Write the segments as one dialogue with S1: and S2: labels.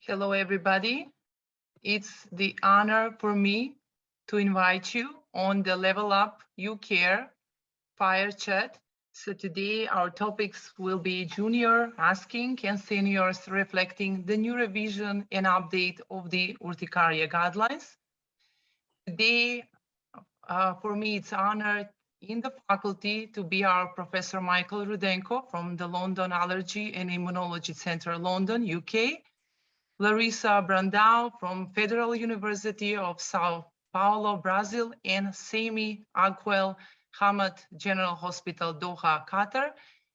S1: Hello, everybody. It's the honor for me to invite you on the LevelUp UCARE Fireside Chat. So today our topics will be junior asking and seniors reflecting the new revision and update of the Urticaria Guidelines. Today, for me, it's an honor in the faculty to be our Professor Michael Rudenko from the London Allergy and Immunology Center, London, UK. Larissa Brandao from Federal University of Sao Paulo, Brazil, and Sami, Aqel, Hamad General Hospital, Doha, Qatar,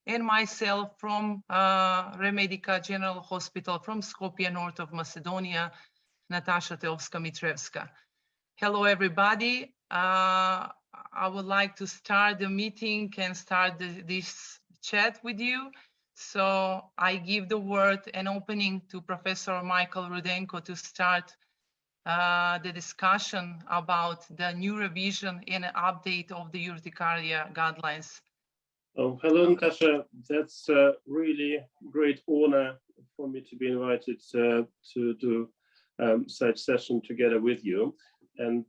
S1: and myself from Remedika General Hospital from Skopje, north of Macedonia, Natasa, Teovska, Mitrevska. Hello, everybody. I would like to start the meeting and start this chat with you. So I give the word and opening to Professor Michael Rudenko to start the discussion about the new revision and update of the Urticaria Guidelines.
S2: Oh, hello, Natasa. That's a really great honor for me to be invited to do such session together with you. And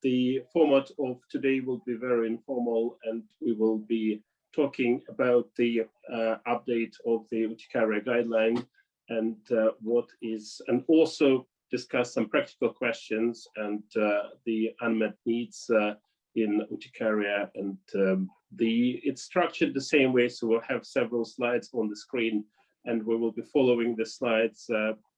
S2: the format of today will be very informal, and we will be talking about the update of the Urticaria guideline and and also discuss some practical questions and the unmet needs in Urticaria. And it's structured the same way, so we'll have several slides on the screen, and we will be following the slides,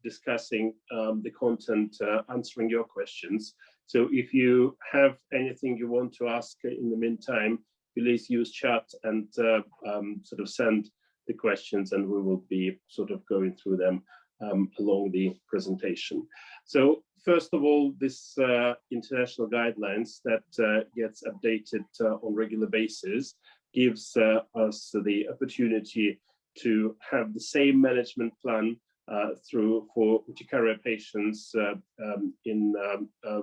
S2: discussing the content, answering your questions. So if you have anything you want to ask in the meantime, please use chat and sort of send the questions, and we will be sort of going through them along the presentation. So first of all, this international guidelines that gets updated on regular basis gives us the opportunity to have the same management plan for Urticaria patients in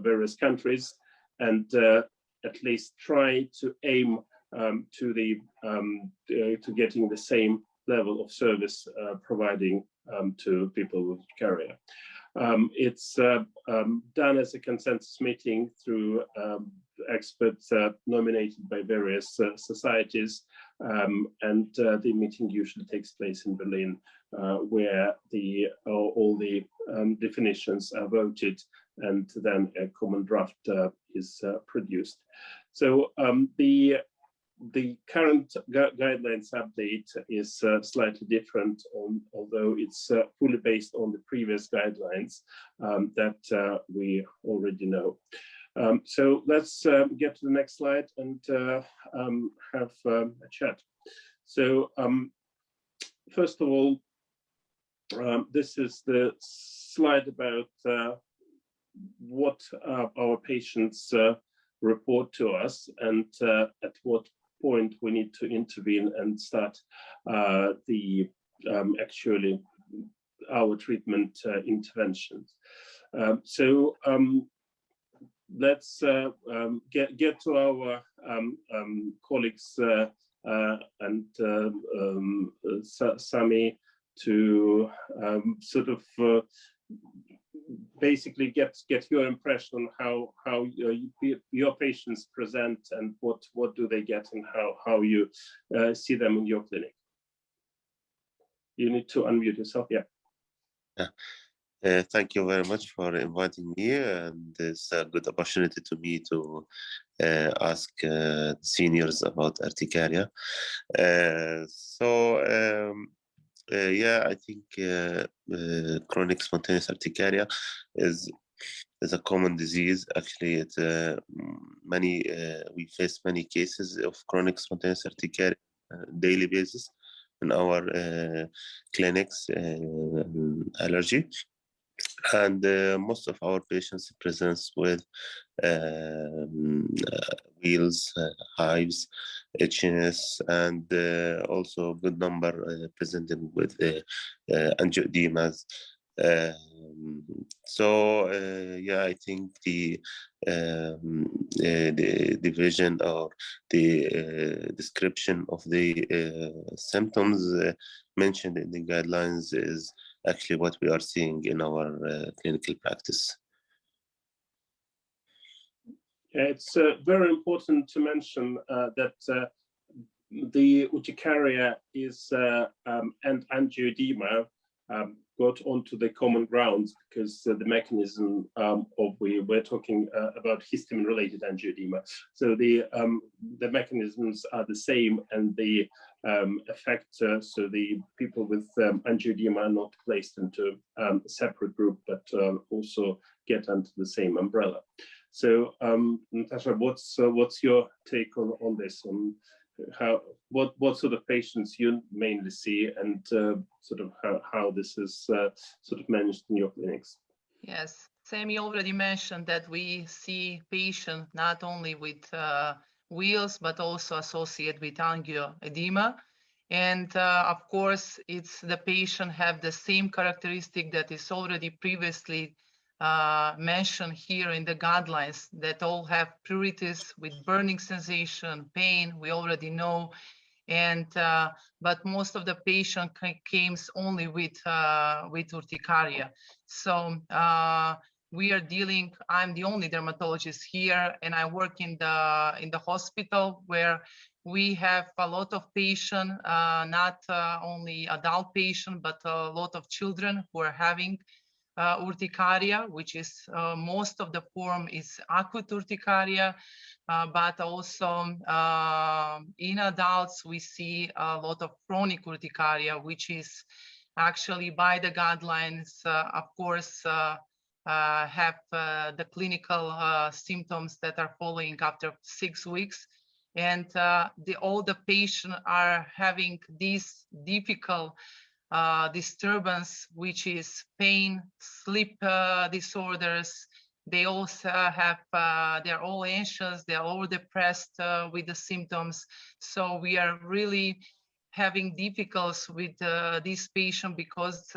S2: various countries, and at least try to aim to getting the same level of service providing to people with Urticaria. It's done as a consensus meeting through experts nominated by various societies, and the meeting usually takes place in Berlin, where all the definitions are voted, and then a common draft is produced. So the current guidelines update is slightly different, although it's fully based on the previous guidelines that we already know. So let's get to the next slide and have a chat. So first of all, this is the slide about what our patients report to us, and at what point we need to intervene and start actually our treatment interventions. So let's get to our colleagues and Sami to sort of basically get your impression on how your patients present, and what do they get, and how you see them in your clinic. You need to unmute yourself.
S3: Yeah. Thank you very much for inviting me, and it's a good opportunity to me to ask seniors about Urticaria. Yeah, I think chronic spontaneous urticaria is a common disease. Actually, it's we face many cases of chronic spontaneous urticaria daily basis in our clinics, allergy. And most of our patients presents with wheals, hives, itchiness, and also a good number presenting with angioedemas. Yeah, I think the division or the description of the symptoms mentioned in the guidelines is actually what we are seeing in our clinical practice.
S2: It's very important to mention that the Urticaria and angioedema got onto the common grounds because the mechanism we're talking about histamine-related angioedema. So the mechanisms are the same, and the effect. So the people with angioedema are not placed into a separate group, but also get under the same umbrella. So Natasa, what's your take on this? What sort of patients you mainly see, and sort of how this is sort of managed in your clinics?
S1: Yes, Sami already mentioned that we see patients not only with wheals, but also associated with angioedema. And of course, it's the patient have the same characteristic that is already previously mentioned here in the guidelines, that all have pruritus with burning sensation, pain, we already know. And but most of the patient came only with urticaria. So we are dealing. I'm the only dermatologist here, and I work in the hospital where we have a lot of patients, not only adult patients, but a lot of children who are having urticaria, which is most of the form is acute urticaria, but also in adults we see a lot of chronic urticaria, which is actually by the guidelines, of course, have the clinical symptoms that are following after 6 weeks. And all the patients are having these difficult disturbance, which is pain, sleep disorders. They also have, they're all anxious, they're all depressed with the symptoms. So we are really having difficulties with this patient because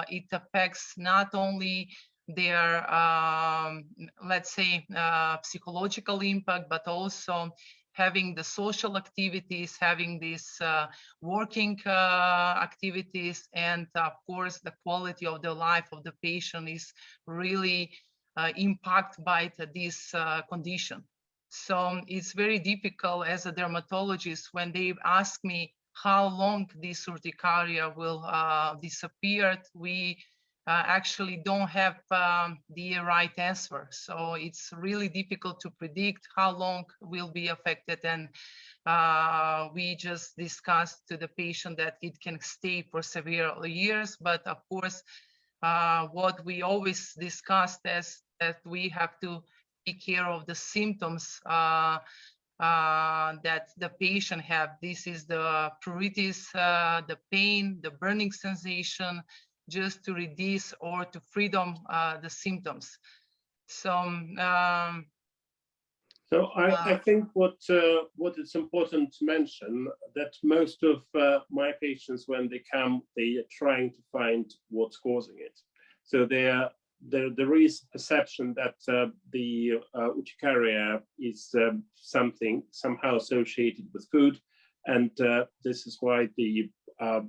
S1: it affects not only their, let's say, psychological impact, but also having the social activities, having these working activities, and of course the quality of the life of the patient is really impacted by this condition. So it's very difficult as a dermatologist when they ask me how long this urticaria will disappear. We actually don't have the right answer. So it's really difficult to predict how long will be affected. And we just discussed to the patient that it can stay for several years. But of course, what we always discussed is that we have to take care of the symptoms that the patient have. This is the pruritus, the pain, the burning sensation, just to reduce or to freedom the symptoms. So
S2: I think what is important to mention, that most of my patients, when they come, they are trying to find what's causing it. So there is perception that the urticaria is somehow associated with food, and this is why they are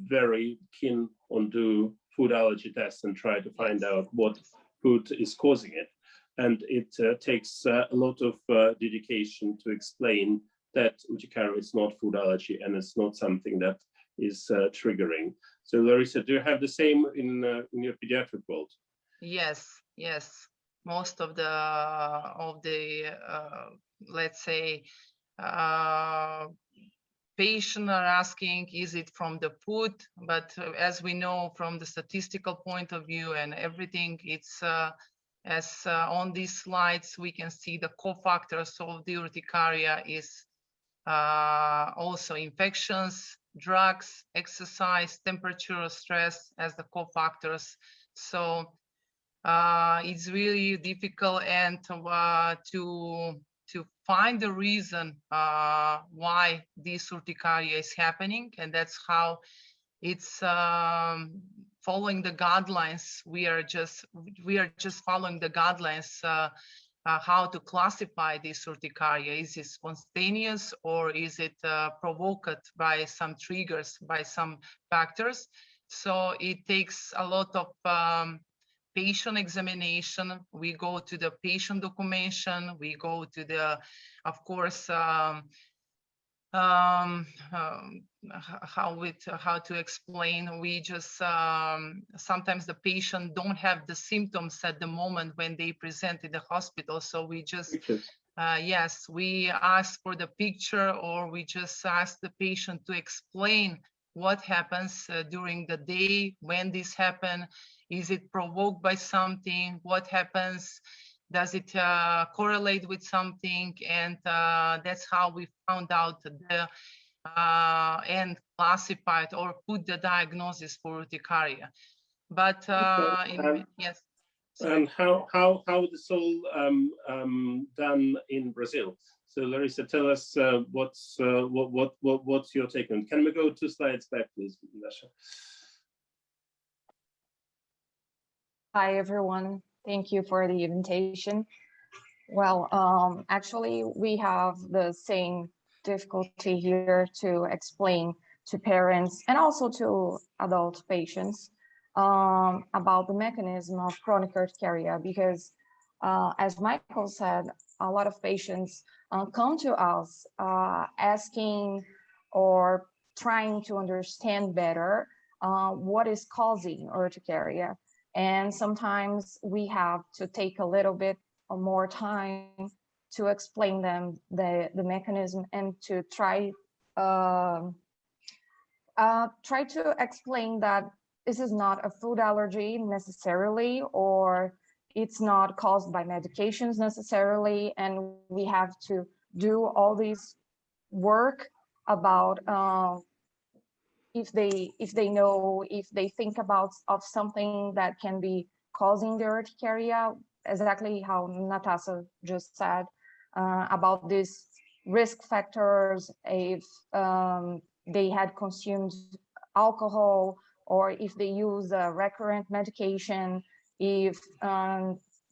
S2: very keen on do food allergy tests and try to find out what food is causing it. And it takes a lot of dedication to explain that urticaria is not food allergy and it's not something that is triggering. So Larissa, do you have the same in your pediatric world?
S1: Yes. Most of the let's say patients are asking, is it from the food? But as we know from the statistical point of view and everything, it's as on these slides we can see the cofactors of the urticaria is also infections, drugs, exercise, temperature, stress as the cofactors. So it's really difficult and to find the reason why this urticaria is happening, and that's how it's following the guidelines. We are just following the guidelines how to classify this urticaria. Is it spontaneous or is it provoked by some triggers, by some factors? So it takes a lot of patient examination. We go to the patient documentation. We go to the, of course, how to explain. We just sometimes the patient don't have the symptoms at the moment when they present in the hospital. So we just yes, we ask for the picture, or we just ask the patient to explain what happens during the day, when this happen, is it provoked by something, what happens, does it correlate with something, and that's how we found out the and classified or put the diagnosis for urticaria. But yes.
S2: And how this all done in Brazil? So Larissa, tell us what's your take on it? Can we go 2 slides back, please, Nasha?
S4: Hi everyone, thank you for the invitation. Well, actually we have the same difficulty here to explain to parents and also to adult patients about the mechanism of chronic urticaria, because as Michael said, a lot of patients come to us asking or trying to understand better what is causing urticaria. And sometimes we have to take a little bit more time to explain them the mechanism and to try to explain that this is not a food allergy necessarily, or it's not caused by medications necessarily, and we have to do all this work about if they know, if they think about of something that can be causing the urticaria, exactly how Natasa just said about these risk factors, if they had consumed alcohol, or if they use a recurrent medication, if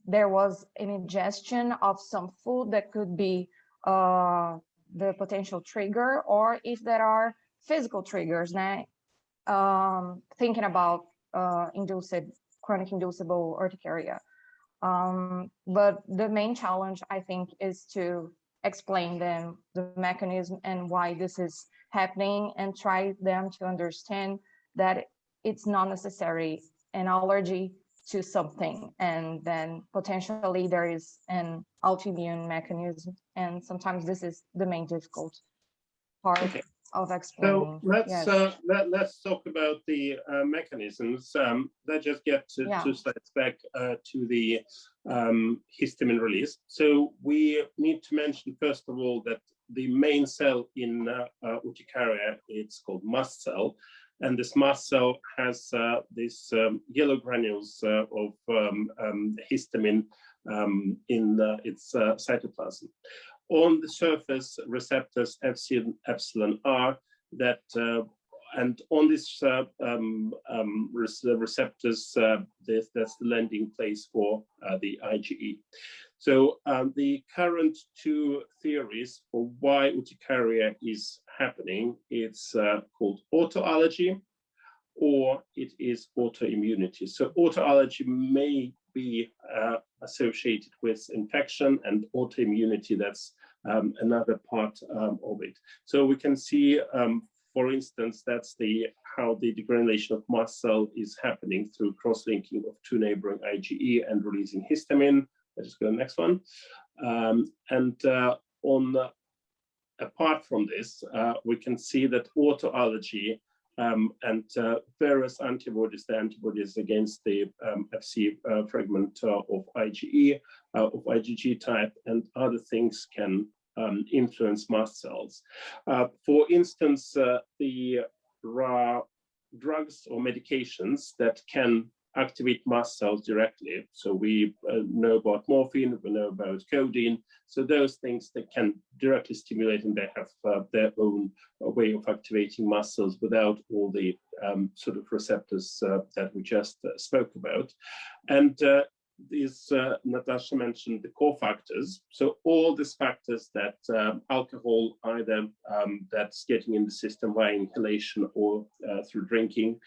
S4: there was an ingestion of some food that could be the potential trigger, or if there are physical triggers, thinking about chronic inducible urticaria. But the main challenge, I think, is to explain them the mechanism and why this is happening, and try them to understand that it's not necessarily an allergy to something, and then potentially there is an autoimmune mechanism, and sometimes this is the main difficult part. Okay. Of explaining.
S2: So let's talk about the mechanisms. Let's just get to 2 slides back to the histamine release. So we need to mention first of all that the main cell in urticaria, it's called mast cell, and this mast cell has these yellow granules of histamine in its cytoplasm. On the surface, receptors Fc and epsilon are that, and on this receptors, that's the landing place for the IgE. So the current 2 theories for why urticaria is happening, it's called autoallergy, or it is autoimmunity. So autoallergy may be associated with infection, and autoimmunity, that's another part of it. So we can see, for instance, that's how the degranulation of mast cell is happening through cross-linking of 2 neighboring IgE and releasing histamine. Let's just go to the next one. Apart from this, we can see that autoallergy and various antibodies, the antibodies against the Fc fragment of IgE, of IgG type, and other things can influence mast cells. For instance, the drugs or medications that can activate mast cells directly. So we know about morphine, we know about codeine. So those things that can directly stimulate, and they have their own way of activating mast cells without all the sort of receptors that we just spoke about. And these, Natasa mentioned the cofactors. So all these factors that alcohol, either that's getting in the system via inhalation or through drinking,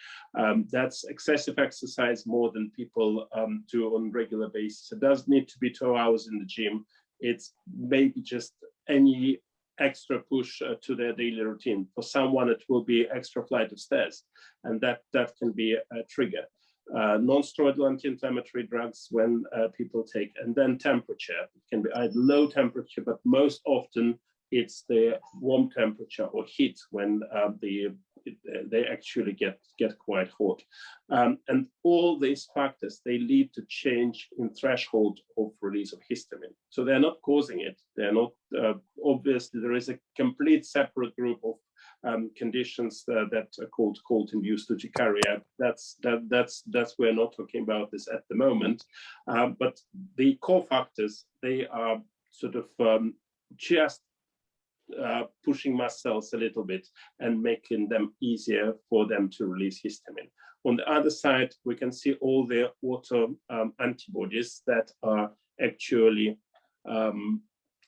S2: that's excessive exercise more than people do on a regular basis. It doesn't need to be 2 hours in the gym. It's maybe just any extra push to their daily routine. For someone, it will be extra flight of stairs, and that can be a trigger. Non-steroidal anti-inflammatory drugs when people take, and then temperature. It can be either low temperature, but most often it's the warm temperature or heat when they actually get quite hot. And all these factors, they lead to change in threshold of release of histamine. So they're not causing it. They're not, obviously there is a complete separate group of conditions that are called cold-induced urticaria. That's we're not talking about this at the moment. But the cofactors, they are sort of just pushing mast cells a little bit and making them easier for them to release histamine. On the other side, we can see all the auto antibodies that are actually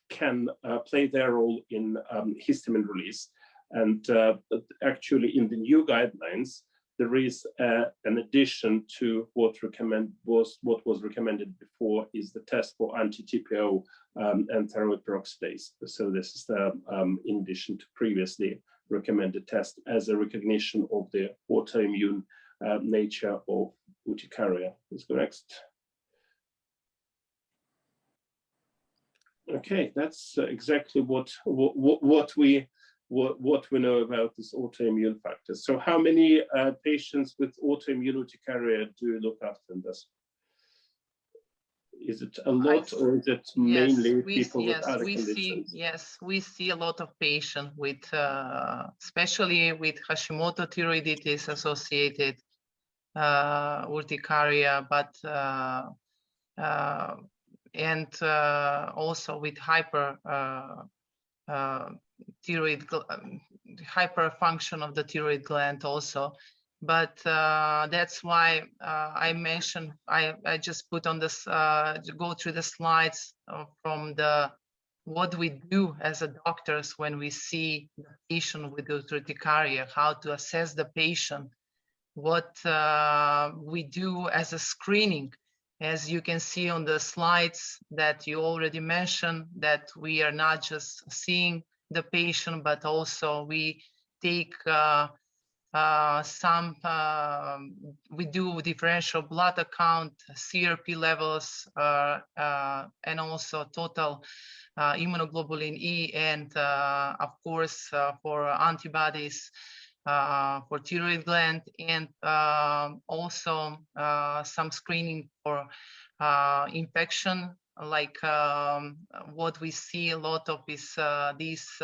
S2: can play their role in histamine release. And actually, in the new guidelines, there is an addition to what was recommended before is the test for anti-Gpo and thyroid peroxidase. So this is the in addition to previously recommended test as a recognition of the autoimmune nature of urticaria. Let's go next. Okay, that's exactly what we know about this autoimmune factors. So how many patients with autoimmune urticaria do you look after in this? Is it a lot, or is it mainly people with other conditions?
S1: We see a lot of patients with, especially with Hashimoto thyroiditis associated urticaria, but and also with hyperfunction of the thyroid gland also. But that's why I mentioned, I just put on this, go through the slides from what we do as a doctors when we see the patient with urticaria, how to assess the patient, what we do as a screening. As you can see on the slides that you already mentioned, that we are not just seeing the patient, but also we take we do differential blood account, CRP levels, and also total immunoglobulin E, and of course for antibodies for thyroid gland, and also some screening for infection, like what we see a lot of is this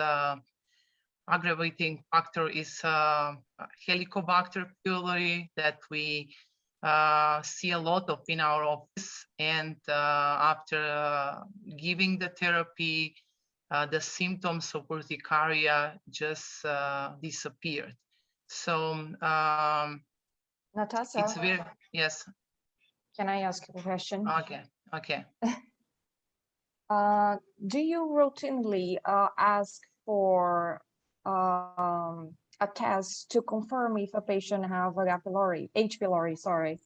S1: aggravating factor is Helicobacter pylori that we see a lot of in our office, and after giving the therapy, the symptoms of urticaria just disappeared. So
S4: Natasa,
S1: it's very, yes.
S4: Can I ask you a question?
S1: Okay.
S4: Do you routinely ask for a test to confirm if a patient have H. pylori, sorry.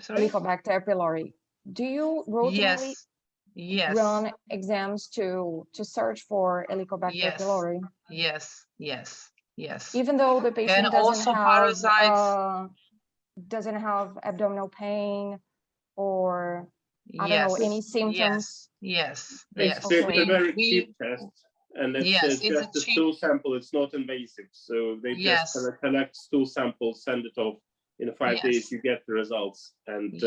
S4: Helicobacter pylori? Do you routinely run exams to search for Helicobacter pylori?
S1: Yes.
S4: Even though the patient
S1: and
S4: doesn't have abdominal pain or I don't know, any symptoms?
S1: Yes.
S2: It's a very cheap test, and it's just a stool sample. It's not invasive, so they just collect stool samples, send it off. In 5 days, you get the results, and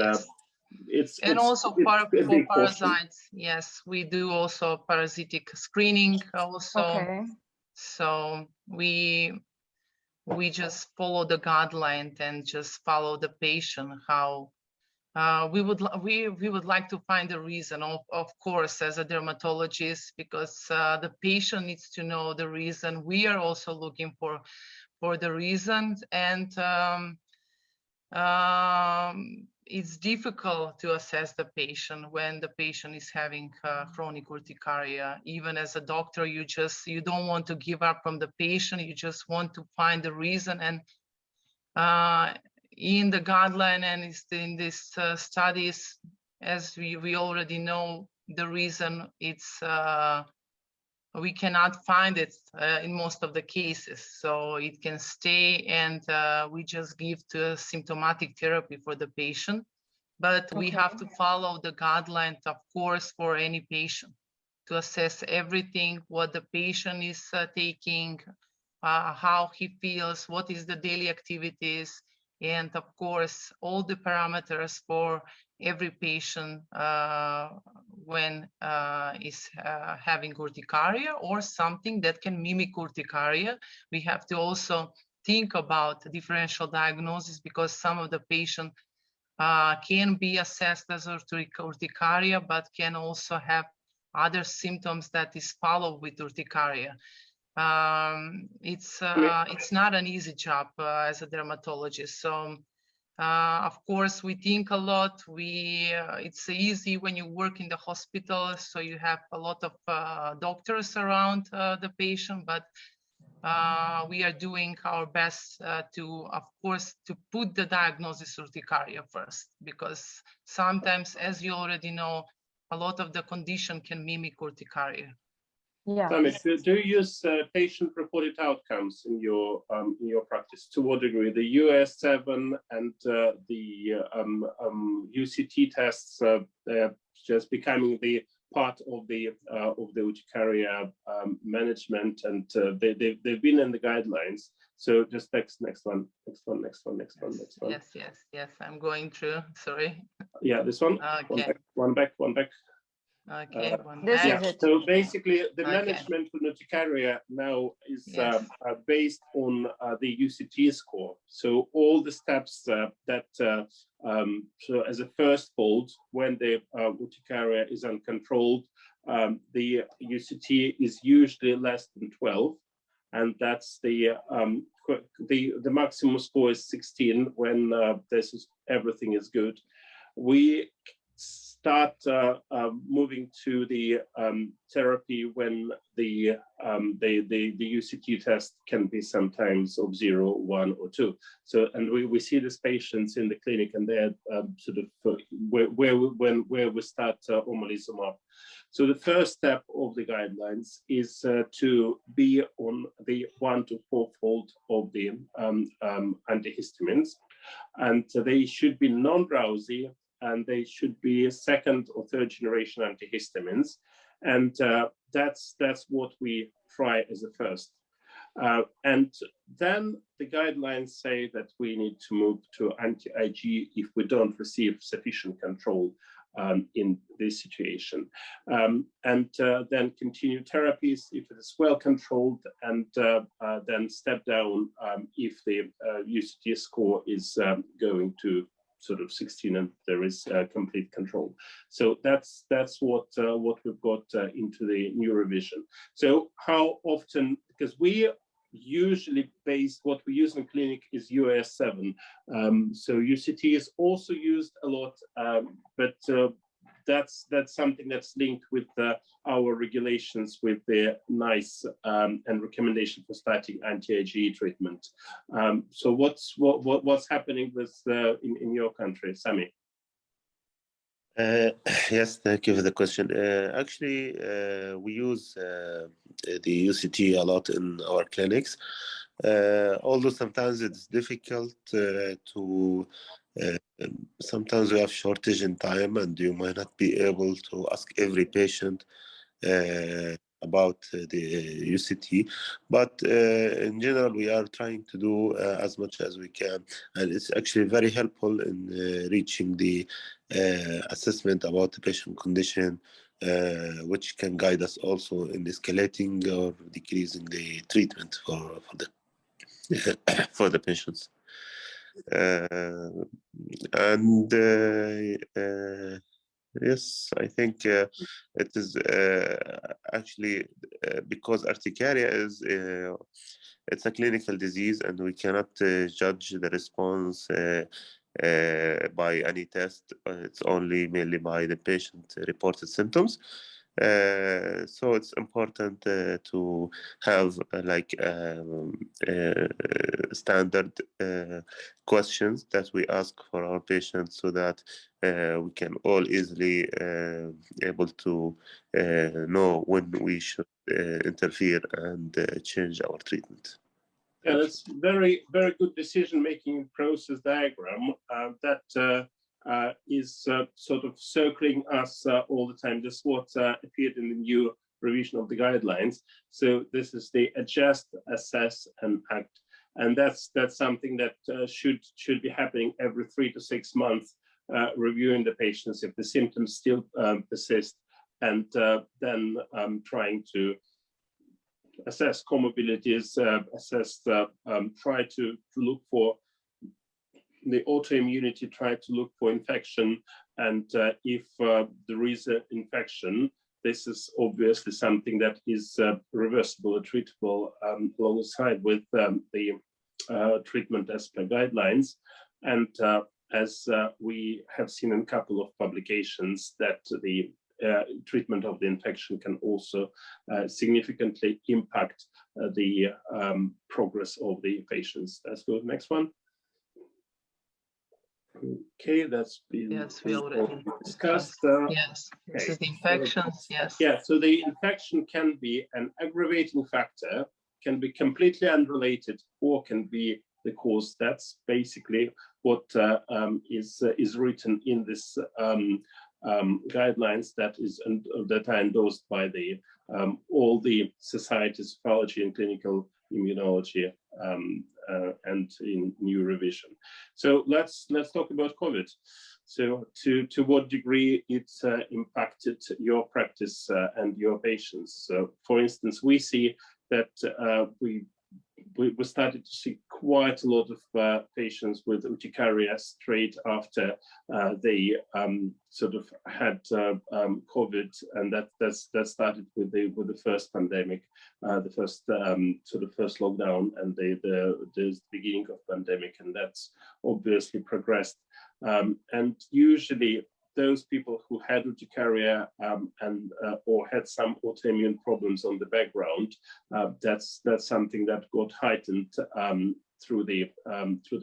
S2: it's
S1: also for parasites. Yes, we do also parasitic screening also.
S4: Okay.
S1: So we just follow the guideline and just follow the patient how we would like to find a reason, of course, as a dermatologist, because the patient needs to know the reason. We are also looking for the reasons, and it's difficult to assess the patient when the patient is having chronic urticaria. Even as a doctor, you don't want to give up on the patient. You just want to find the reason. And in the guideline and in these studies, as we already know, the reason it's we cannot find it in most of the cases. So it can stay, and we just give the symptomatic therapy for the patient. But we have to follow the guidelines, of course, for any patient to assess everything, what the patient is taking, how he feels, what is the daily activities, and of course, all the parameters for every patient when is having urticaria or something that can mimic urticaria. We have to also think about the differential diagnosis, because some of the patients can be assessed as urticaria, but can also have other symptoms that is followed with urticaria. It's not an easy job as a dermatologist. So of course we think a lot. It's easy when you work in the hospital, so you have a lot of doctors around the patient, but we are doing our best to, of course, to put the diagnosis urticaria first, because sometimes, as you already know, a lot of the condition can mimic urticaria.
S4: Yeah.
S2: Sami, do you use patient-reported outcomes in your practice? To what degree? The US7 and the UCT tests just becoming the part of the urticaria management, and they've been in the guidelines. So just next one.
S1: Yes. I'm going through. Sorry.
S2: Yeah, this one.
S1: Okay.
S2: One back.
S1: Okay.
S4: This
S2: Yeah.
S4: is it.
S2: So basically, the
S1: Okay.
S2: management for urticaria now is
S1: Yes.
S2: based on the UCT score. So all the steps that so as a first fold, when the urticaria is uncontrolled, the UCT is usually less than 12, and that's the maximum score is 16 when everything is good. We start moving to the therapy when the UCT test can be sometimes of 0, 1, or 2. So, and we see these patients in the clinic, and they're sort of where we start omalizumab. So the first step of the guidelines is to be on the 1 to 4-fold of the antihistamines, and they should be non-drowsy, and they should be 2nd or 3rd generation antihistamines, and that's what we try as a first. And then the guidelines say that we need to move to anti-Ig if we don't receive sufficient control in this situation, and then continue therapies if it is well controlled, and then step down if the UCT score is going to sort of 16 and there is complete control. So that's what we've got into the new revision. So how often, because we usually what we use in clinic is US7. So UCT is also used a lot, but that's something that's linked with our regulations with the NICE and recommendation for starting anti-Ag treatment. So what's happening with in your country, Sami?
S3: Yes, thank you for the question. Actually, we use the UCT a lot in our clinics, although sometimes it's difficult to sometimes we have shortage in time, and you might not be able to ask every patient about the UCT, but in general we are trying to do as much as we can, and it's actually very helpful in reaching the assessment about the patient condition, which can guide us also in escalating or decreasing the treatment for the patients. And yes, I think it is actually because urticaria is it's a clinical disease, and we cannot judge the response by any test. It's only mainly by the patient reported symptoms. So it's important to have standard questions that we ask for our patients, so that we can all easily able to know when we should interfere and change our treatment.
S2: Yeah, that's very, very good decision-making process diagram that is sort of circling us all the time. This is what appeared in the new revision of the guidelines. So this is the adjust, assess, and act, and that's something that should be happening every 3 to 6 months, reviewing the patients if the symptoms still persist, and then trying to assess comorbidities, try to look for the autoimmunity, try to look for infection, and if there is an infection, this is obviously something that is reversible or treatable alongside with the treatment as per guidelines. And as we have seen in a couple of publications, that the treatment of the infection can also significantly impact the progress of the patients. Let's go to the next one. Okay, that's been
S1: we already
S2: discussed.
S1: Yes,
S2: okay.
S1: This is the infections, yes.
S2: Yeah, so the infection can be an aggravating factor, can be completely unrelated, or can be the cause. That's basically what is written in this guidelines that are endorsed by the all the societies of allergy and clinical immunology and in new revision. So let's talk about COVID. So to what degree it's impacted your practice and your patients. So for instance, we see that we started to see quite a lot of patients with urticaria straight after they sort of had COVID, and that started with the first pandemic, the first sort of first lockdown, and the beginning of pandemic, and that's obviously progressed. And usually those people who had urticaria and or had some autoimmune problems on the background, that's something that got heightened through the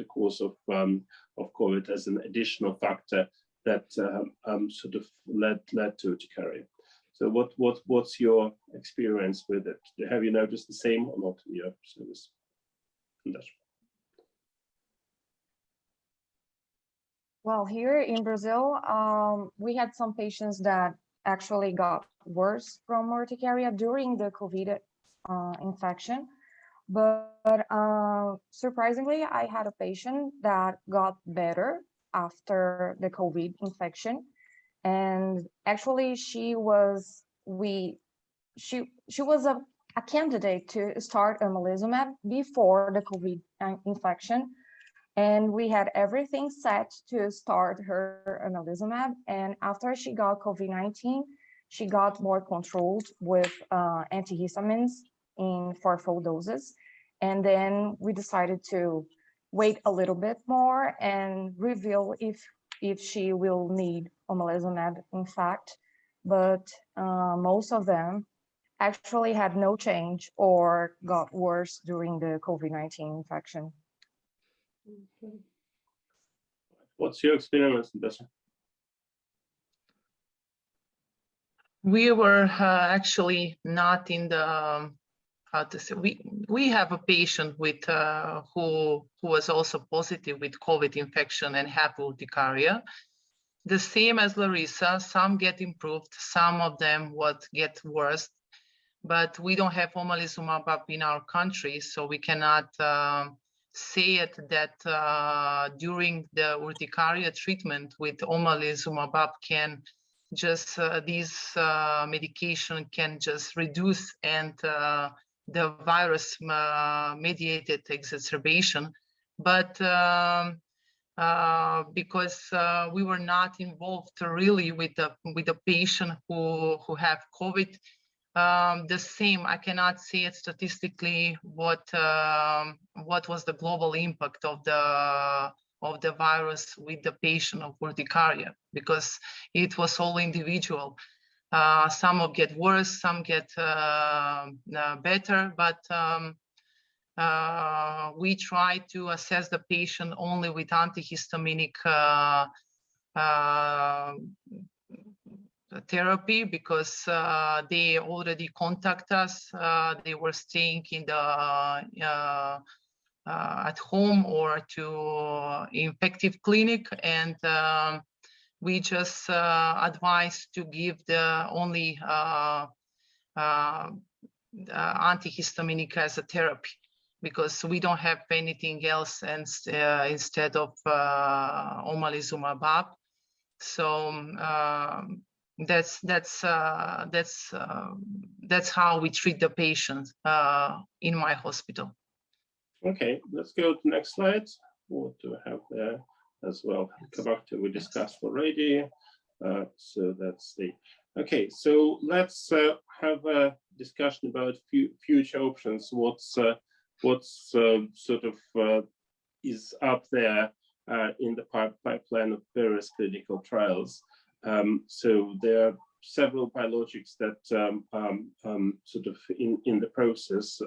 S2: course of COVID as an additional factor that sort of led to urticaria. So what's your experience with it? Have you noticed the same or not in your service?
S4: Well, here in Brazil, we had some patients that actually got worse from urticaria during the COVID infection. But surprisingly, I had a patient that got better after the COVID infection. And actually, she was a candidate to start omalizumab before the COVID infection. And we had everything set to start her omalizumab. And after she got COVID-19, she got more controlled with antihistamines for full doses. And then we decided to wait a little bit more and reveal if she will need omalizumab, in fact. But most of them actually had no change or got worse during the COVID-19 infection.
S2: What's your experience, Natasa?
S1: We were actually not in the how to say, we have a patient with who was also positive with COVID infection and have urticaria. The same as Larissa, some get improved, some of them would get worse, but we don't have omalizumab up in our country, so we cannot say it that during the urticaria treatment with omalizumab can just these medication can just reduce and the virus mediated exacerbation, but because we were not involved really with the patient who have COVID, the same, I cannot say it statistically what was the global impact of the of the virus with the patient of urticaria, because it was all individual. Some will get worse, some get better, but we try to assess the patient only with antihistaminic therapy, because they already contact us. They were staying in the at home or to infective clinic, and we just advise to give the only antihistaminic as a therapy, because we don't have anything else, and instead of omalizumab. So that's how we treat the patient in my hospital.
S2: Okay, let's go to the next slide. What do we have there as well? Character we discussed already. So that's the okay. So let's have a discussion about future options. What's sort of is up there in the pipeline of various clinical trials. So there are several biologics that sort of in the process.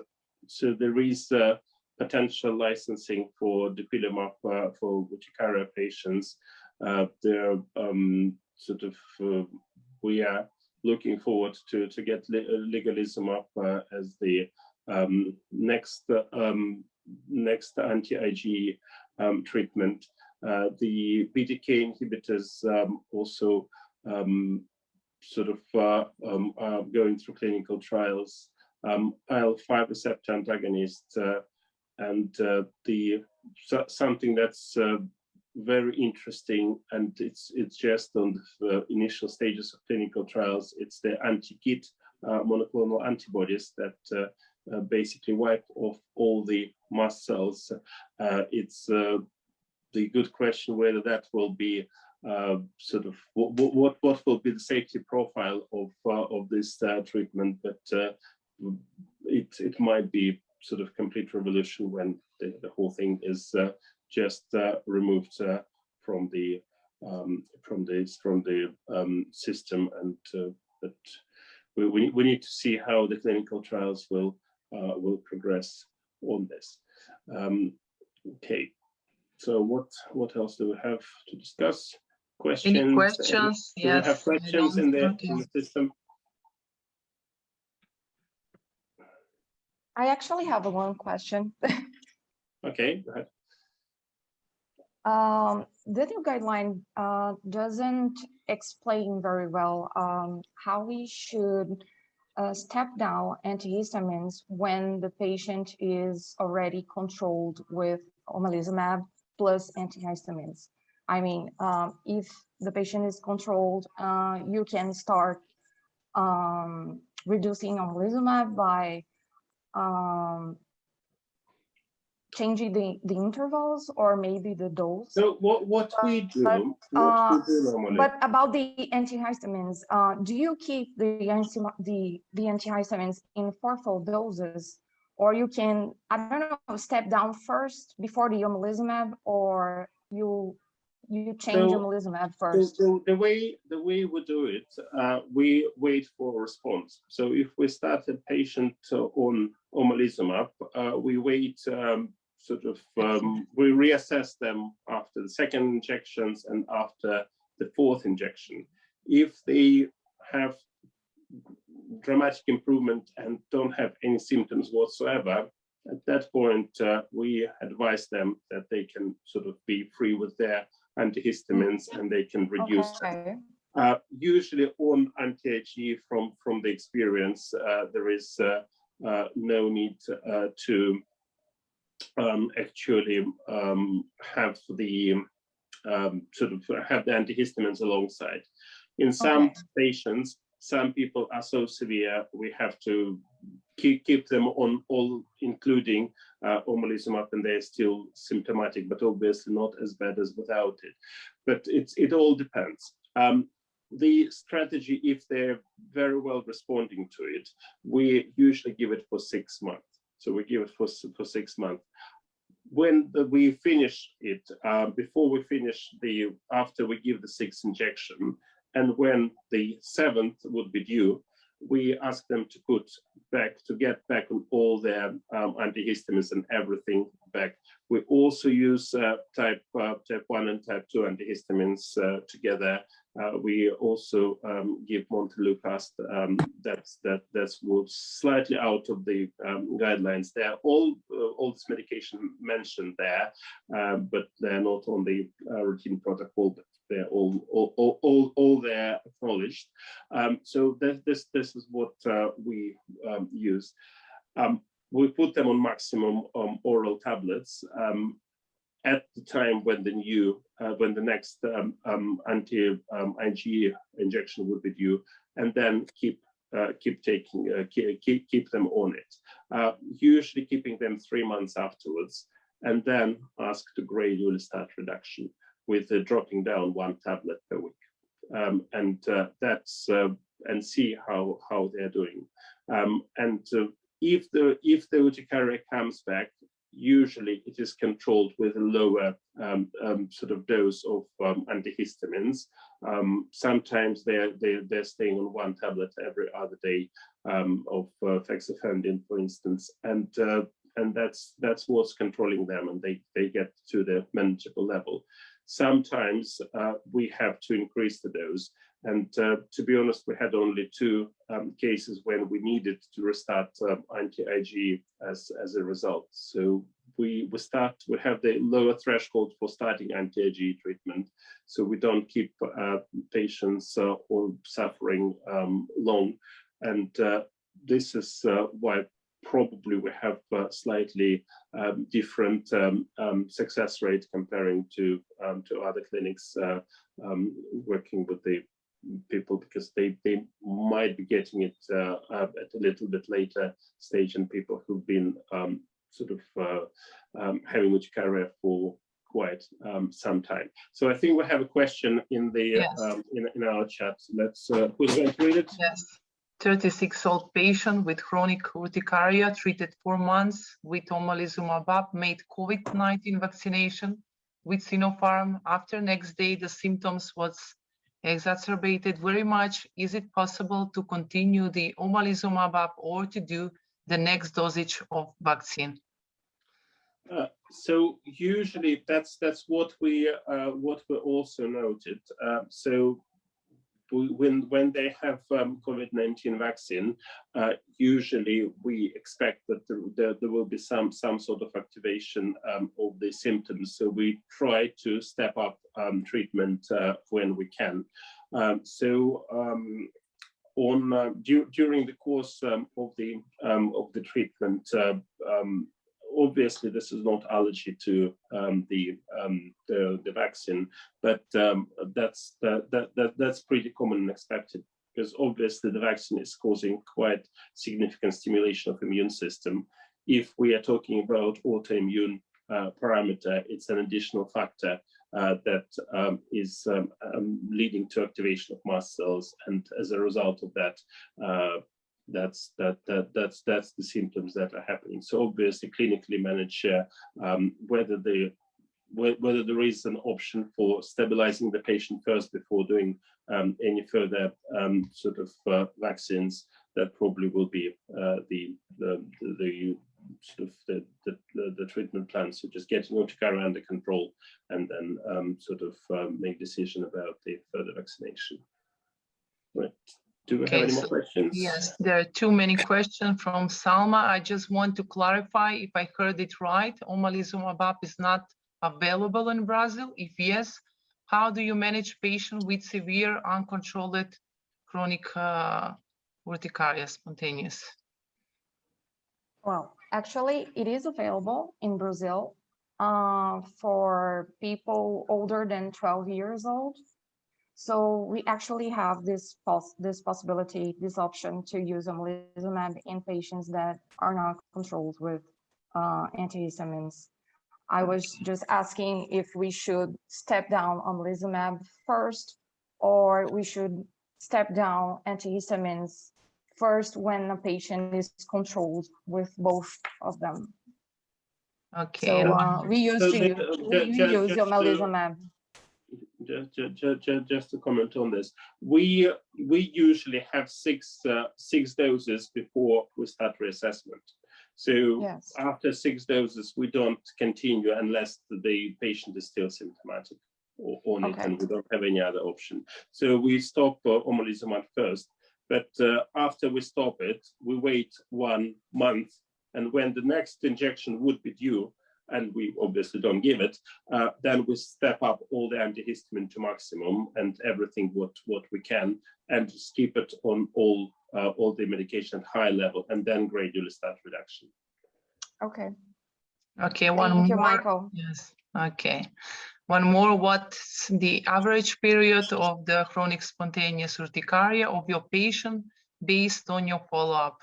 S2: So there is potential licensing for dupilumab for urticaria patients. There sort of we are looking forward to get legalizumab as the next anti-Ig treatment. The BTK inhibitors also sort of are going through clinical trials. IL-5 receptor antagonist, and something that's very interesting, and it's just on the initial stages of clinical trials. It's the anti-Git monoclonal antibodies that basically wipe off all the mast cells. It's the good question whether that will be sort of what will be the safety profile of this treatment, but it might be sort of complete revolution when the whole thing is just removed from the system, and but we need to see how the clinical trials will progress on this. Okay, so what else do we have to discuss? Questions?
S1: Any questions?
S2: Do we have questions in the system?
S4: I actually have one question.
S2: Okay, go ahead.
S4: The new guideline doesn't explain very well how we should step down antihistamines when the patient is already controlled with omalizumab plus antihistamines. I mean, if the patient is controlled, you can start reducing omalizumab by changing the intervals or maybe the dose.
S2: So what we do normally.
S4: But about the antihistamines, do you keep the antihistamines in fourfold doses, or you can, I don't know, step down first before the omalizumab, or you change omalizumab first?
S2: So the way we do it, we wait for a response. So if we start a patient on omalizumab, we wait we reassess them after the second injections and after the fourth injection. If they have dramatic improvement and don't have any symptoms whatsoever, at that point we advise them that they can sort of be free with their antihistamines and they can reduce them. Usually on anti-Ig, from the experience, there is no need to actually have the have the antihistamines alongside. In some patients, some people are so severe we have to keep them on all, including omalizumab, and they're still symptomatic, but obviously not as bad as without it. But it all depends. The strategy, if they're very well responding to it, we usually give it for 6 months. So we give it for 6 months. when we finish it, before we finish after we give the 6th injection, and when the 7th would be due, we ask them to get back on all their antihistamines and everything back. We also use type 1 and type 2 antihistamines together. We also give montelukast. That's what's slightly out of the guidelines. They're all this medication mentioned there, but they're not on the routine protocol. But they're all there acknowledged. So this is what we use. We put them on maximum oral tablets at the time when the next anti-IgE injection would be due, and then keep them on it. Usually keeping them 3 months afterwards, and then ask to gradually start reduction with dropping down 1 tablet per week, and see how they're doing. If the urticaria comes back, usually it is controlled with a lower sort of dose of antihistamines. Sometimes they're staying on 1 tablet every other day of fexofenadine, for instance, and that's what's controlling them, and they get to the manageable level. Sometimes we have to increase the dose, and to be honest, we had only 2 cases when we needed to restart anti-IgE as a result. So we have the lower threshold for starting anti-IgE treatment, so we don't keep patients all suffering long, and this is why probably we have slightly different success rate comparing to other clinics working with the people, because they might be getting it at a little bit later stage in people who've been having urticaria for quite some time. So I think we have a question in the in our chat. Let's who's going to read it?
S1: Yes. 36-year-old patient with chronic urticaria treated 4 months with omalizumab made COVID-19 vaccination with Sinopharm. After next day, the symptoms was exacerbated very much. Is it possible to continue the omalizumab or to do the next dosage of vaccine?
S2: So usually that's what we also noted. So when they have COVID-19 vaccine, usually we expect that there will be some sort of activation of the symptoms. So we try to step up treatment when we can. During the course of the treatment, obviously this is not allergy to the vaccine, but that's pretty common and expected, because obviously the vaccine is causing quite significant stimulation of immune system. If we are talking about autoimmune parameter, it's an additional factor that is leading to activation of mast cells, and as a result of that, that's the symptoms that are happening. So obviously clinically manage whether there is an option for stabilizing the patient first before doing any further vaccines. That probably will be the treatment plan. So just getting urticaria under control, and then make decision about the further vaccination. Right. Do we have any more questions?
S1: Yes, there are too many questions from Salma. I just want to clarify if I heard it right. Omalizumab is not available in Brazil. If yes, how do you manage patients with severe uncontrolled chronic urticaria spontaneous?
S4: Well, actually, it is available in Brazil for people older than 12 years old. So we actually have this possibility, this option to use omalizumab in patients that are not controlled with antihistamines. I was just asking if we should step down omalizumab first, or we should step down antihistamines first when a patient is controlled with both of them.
S1: Okay.
S4: So we used
S2: So
S4: to
S2: the-
S4: use,
S2: ju-
S4: we use
S2: just to-
S4: omalizumab.
S2: Just to comment on this, we usually have six doses before we start reassessment. So
S4: Yes.
S2: after 6 doses, we don't continue unless the patient is still symptomatic or need,
S4: Okay.
S2: and we don't have any other option. So we stop omalizumab first, but after we stop it, we wait 1 month, and when the next injection would be due, and we obviously don't give it, then we step up all the antihistamine to maximum and everything what we can, and just keep it on all the medication at high level, and then gradually start reduction.
S4: Okay.
S1: Okay, one
S4: Thank you,
S1: more.
S4: Michael.
S1: Yes, okay. One more, what's the average period of the chronic spontaneous urticaria of your patient based on your follow-up?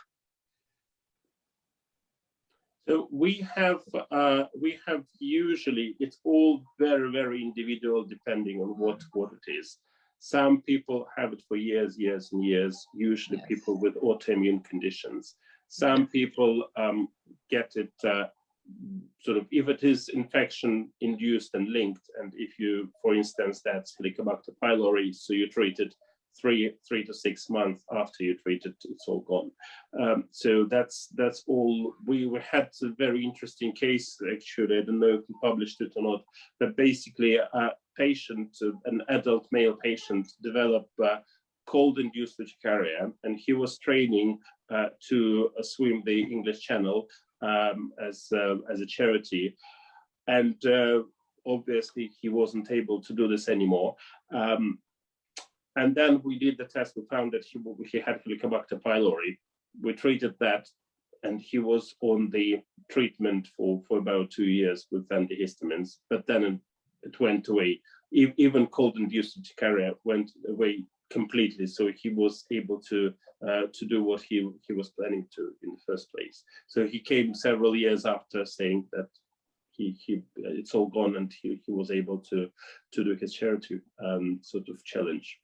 S2: So we have usually, it's all very, very individual depending on what it is. Some people have it for years and years, usually
S1: Yes.
S2: people with autoimmune conditions. Some people get it sort of, if it is infection induced and linked, and if you, for instance, that's Helicobacter pylori, so you treat it 3 to 6 months after you treat it, it's all gone. So that's all. We had a very interesting case, actually. I don't know if we published it or not, but basically a patient, an adult male patient, developed cold-induced urticaria, and he was training to swim the English Channel as a charity, and obviously he wasn't able to do this anymore. And then we did the test. We found that he had Helicobacter pylori. We treated that, and he was on the treatment for about 2 years with antihistamines. But then it went away. Even cold-induced urticaria went away completely. So he was able to do what he was planning to in the first place. So he came several years after saying that it's all gone, and he was able to do his charity sort of challenge.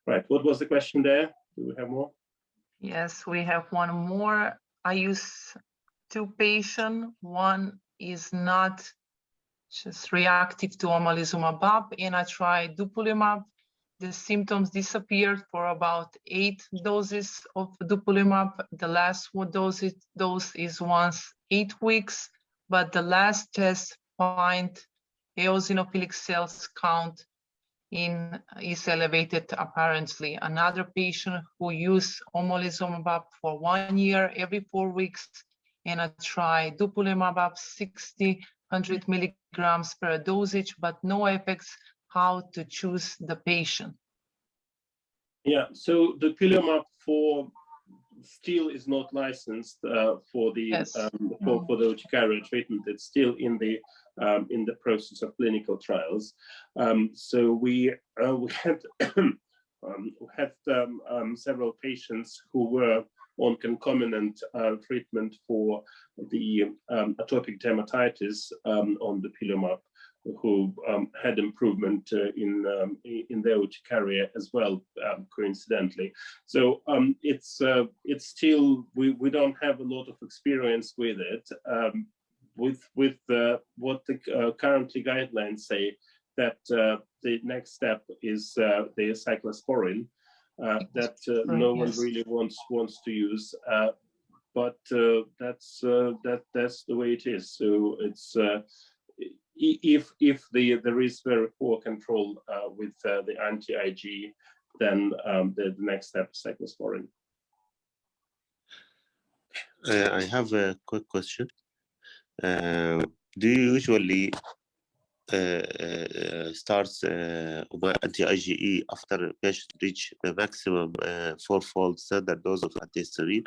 S2: Right, what was the question there? Do we have more?
S1: Yes, we have one more. I use 2 patients. One is not just reactive to omalizumab, and I tried dupilumab. The symptoms disappeared for about 8 doses of dupilumab. The last dose is once 8 weeks, but the last test find eosinophilic cells count is elevated apparently. Another patient who used omalizumab for 1 year every 4 weeks, and I tried dupilumab 100 milligrams per dosage, but no effects. How to choose the patient?
S2: Yeah, so the dupilumab still is not licensed for the
S1: Yes.
S2: for the urticaria treatment. It's still in the process of clinical trials. So we had several patients who were on concomitant treatment for the atopic dermatitis on the dupilumab, who had improvement in their urticaria as well, coincidentally. So it's still, we don't have a lot of experience with it. With what the currently guidelines say, that the next step is the cyclosporin that no one really wants to use, but that's the way it is. So it's if there is very poor control with the anti-Ig, then the next step is cyclosporin.
S3: I have a quick question. Do you usually start anti-IgE after patient reach the maximum 4-fold standard dose of antihistamine,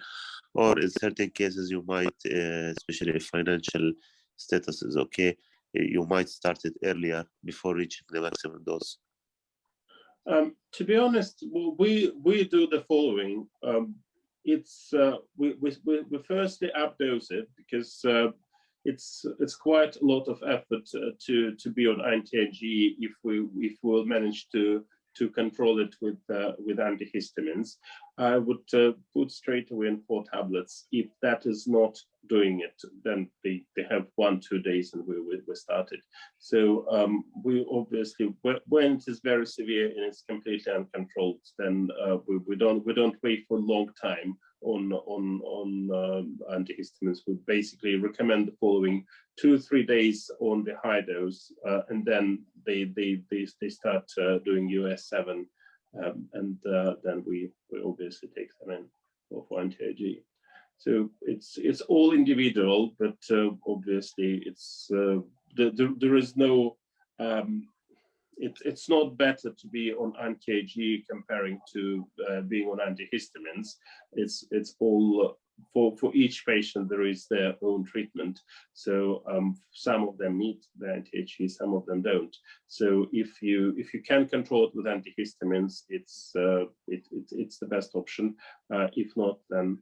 S3: or in certain cases you might, especially if financial status is okay, you might start it earlier before reaching the maximum dose?
S2: To be honest, we do the following. We firstly updose it, because it's quite a lot of effort to be on anti-IgE if we'll manage to to control it with antihistamines, I would put straight away in 4 tablets. If that is not doing it, then they have 1-2 days and we started. So we obviously, when it is very severe and it's completely uncontrolled, then we don't wait for a long time on antihistamines. We basically recommend the following 2-3 days on the high dose, and then they start doing US7, and then we obviously take them in for anti-IgE. So it's all individual, but obviously it's there is no it's not better to be on anti-IgE comparing to being on antihistamines. It's all for each patient there is their own treatment. So some of them need the anti-IgE, some of them don't. So if you can control it with antihistamines, it's the best option. If not, then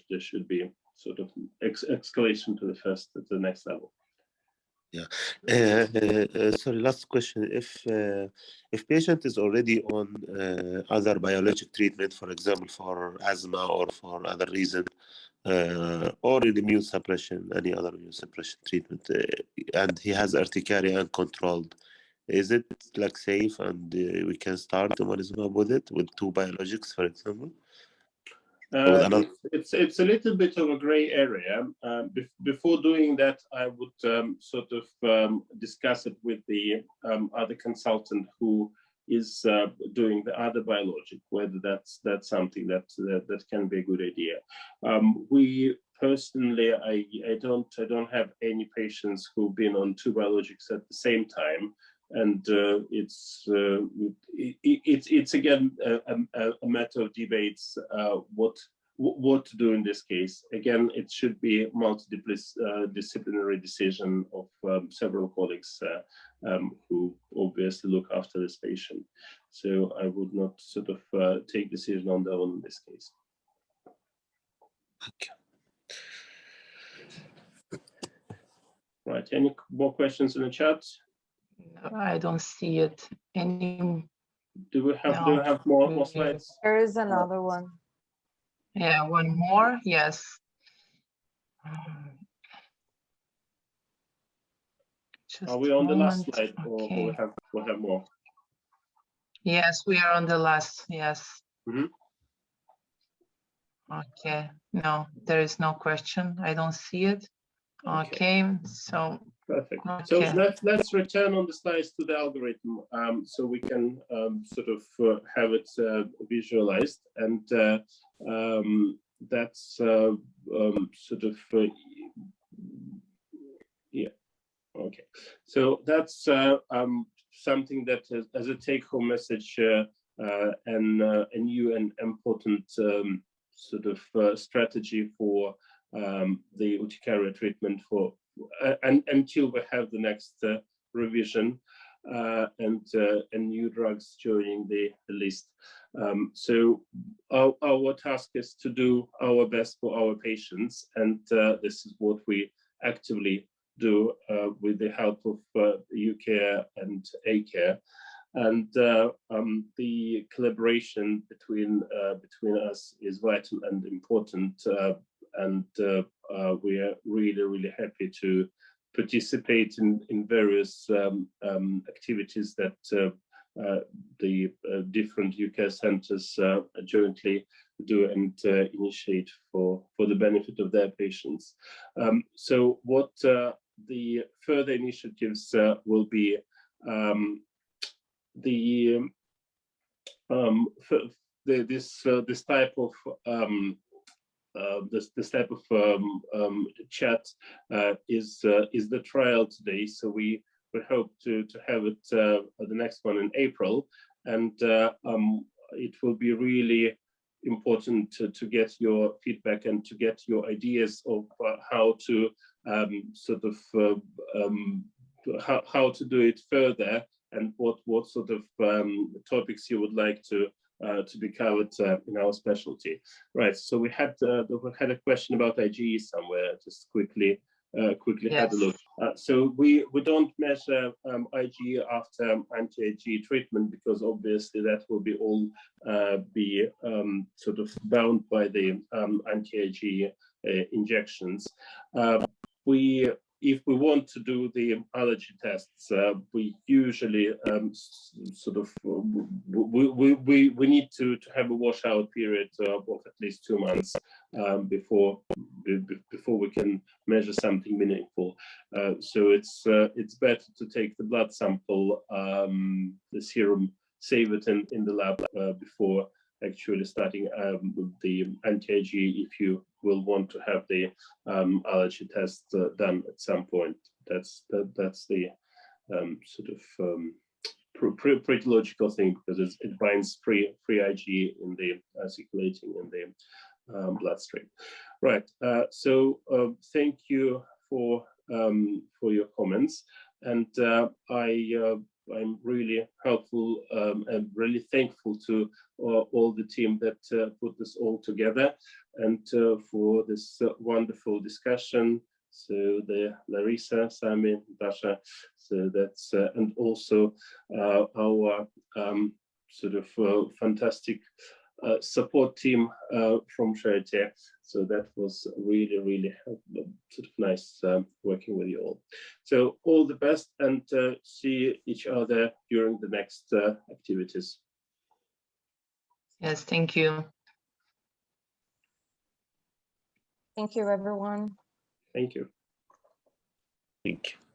S2: there should be sort of escalation to the next level.
S3: Yeah. Sorry, last question. If patient is already on other biologic treatment, for example, for asthma or for other reason, or in immune suppression, any other immune suppression treatment, and he has urticaria uncontrolled, is it like safe and we can start omalizumab with it, with 2 biologics, for example?
S2: It's a little bit of a gray area. Before doing that, I would sort of discuss it with the other consultant who is doing the other biologic, whether that's something that can be a good idea. We personally, I don't have any patients who've been on 2 biologics at the same time. And it's again a matter of debates what to do in this case. Again, it should be a multidisciplinary decision of several colleagues who obviously look after this patient. So I would not sort of take decision on their own in this case.
S3: Okay.
S2: Right. Any more questions in the chat?
S1: No, I don't see it.
S2: Do we have more slides?
S4: There is another one.
S1: Yeah, one more. Yes.
S2: Are we on the last slide, or we have more?
S1: Yes, we are on the last. Yes.
S2: Mm-hmm.
S1: Okay. No, there is no question. I don't see it. Okay. So.
S2: Perfect.
S1: Okay.
S2: So let's return on the slides to the algorithm, so we can sort of have it visualized, and that's sort of yeah. Okay. So that's something that as a take-home message and a new and important sort of strategy for the Urticaria treatment for until we have the next revision and new drugs joining the list. So our task is to do our best for our patients, and this is what we actively do with the help of UCARE and Aqel. And the collaboration between us is vital and important, and we are really happy to participate in various activities that the different UCARE centers jointly do and initiate for the benefit of their patients. So what the further initiatives will be, this type of chat is the trial today. So we hope to have it the next one in April, and it will be really important to get your feedback and to get your ideas of how to sort of how to do it further, and what sort of topics you would like to be covered in our specialty. Right. So we had a question about IgE somewhere. Just quickly quickly have a look. So we don't measure IgE after anti-IgE treatment, because obviously that will be all be sort of bound by the anti-IgE injections. If we want to do the allergy tests, we usually sort of we need to have a washout period of at least 2 months before we can measure something meaningful. So it's better to take the blood sample, the serum, save it in the lab before actually starting the anti-IgE, if you will want to have the allergy test done at some point. That's the sort of pretty logical thing, because it binds free IgE in the circulating in the bloodstream. Right. So thank you for your comments, and I'm really helpful and really thankful to all the team that put this all together, and for this wonderful discussion. So the Larissa, Sami, Natasa, so that's and also our sort of fantastic support team from Charité. So that was really sort of nice working with you all. So all the best, and see each other during the next activities.
S1: Yes, thank you.
S4: Thank you, everyone.
S2: Thank you.
S3: Thank you.